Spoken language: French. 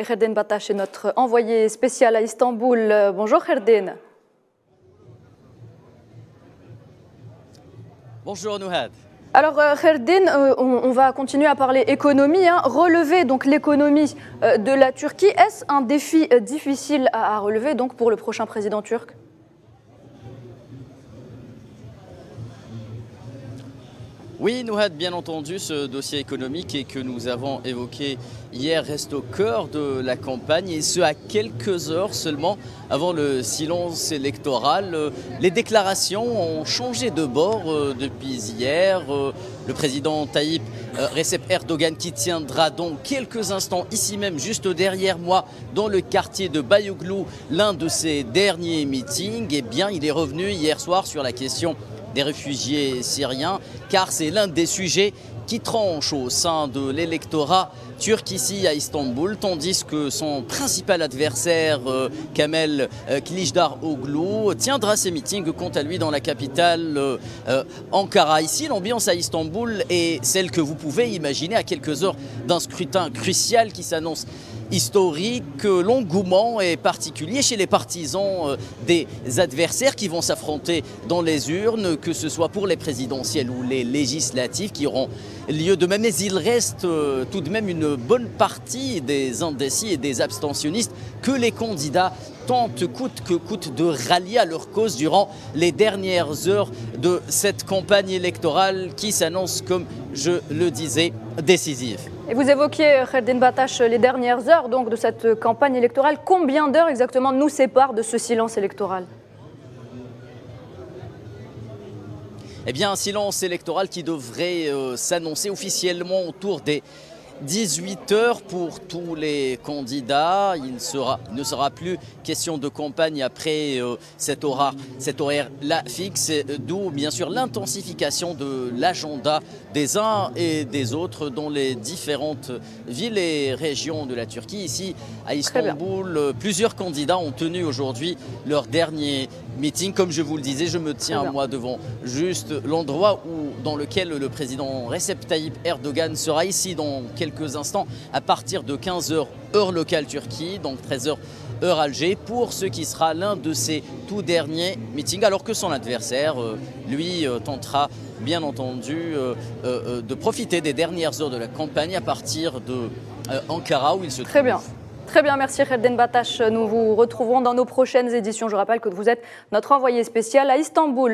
Et Kherdin Batache est notre envoyé spécial à Istanbul. Bonjour Kherdin. Bonjour Nouhad. Alors Kherdin, on va continuer à parler économie. Relever donc l'économie de la Turquie, est-ce un défi difficile à relever donc pour le prochain président turc ? Oui, Nouhad, bien entendu, ce dossier économique et que nous avons évoqué hier reste au cœur de la campagne, et ce à quelques heures seulement avant le silence électoral. Les déclarations ont changé de bord depuis hier. Le président Tayyip Recep Erdogan, qui tiendra donc quelques instants ici même, juste derrière moi, dans le quartier de Bayoglu, l'un de ses derniers meetings, eh bien, il est revenu hier soir sur la question des réfugiés syriens, car c'est l'un des sujets qui tranche au sein de l'électorat turc ici à Istanbul, tandis que son principal adversaire, Kemal Kılıçdaroğlu, tiendra ses meetings quant à lui dans la capitale Ankara. Ici, l'ambiance à Istanbul est celle que vous pouvez imaginer à quelques heures d'un scrutin crucial qui s'annonce historique. L'engouement est particulier chez les partisans des adversaires qui vont s'affronter dans les urnes, que ce soit pour les présidentielles ou les législatives qui auront lieu demain. Mais il reste tout de même une bonne partie des indécis et des abstentionnistes que les candidats tentent coûte que coûte de rallier à leur cause durant les dernières heures de cette campagne électorale qui s'annonce, comme je le disais, décisive. Et vous évoquiez, Kherdin Batache, les dernières heures donc, de cette campagne électorale. Combien d'heures exactement nous séparent de ce silence électoral ? Eh bien, un silence électoral qui devrait s'annoncer officiellement autour des 18 heures pour tous les candidats. Il ne sera plus question de campagne après cet horaire-là fixe, d'où bien sûr l'intensification de l'agenda des uns et des autres dans les différentes villes et régions de la Turquie. Ici à Istanbul, plusieurs candidats ont tenu aujourd'hui leur dernier meeting. Comme je vous le disais, je me tiens moi devant juste l'endroit dans lequel le président Recep Tayyip Erdogan sera ici dans quelques instants à partir de 15h heure locale Turquie, donc 13h heure Alger, pour ce qui sera l'un de ses tout derniers meetings, alors que son adversaire, lui, tentera bien entendu de profiter des dernières heures de la campagne à partir de Ankara où il se trouve. Très bien. Très bien, merci Kherdin Batache. Nous vous retrouvons dans nos prochaines éditions. Je rappelle que vous êtes notre envoyé spécial à Istanbul.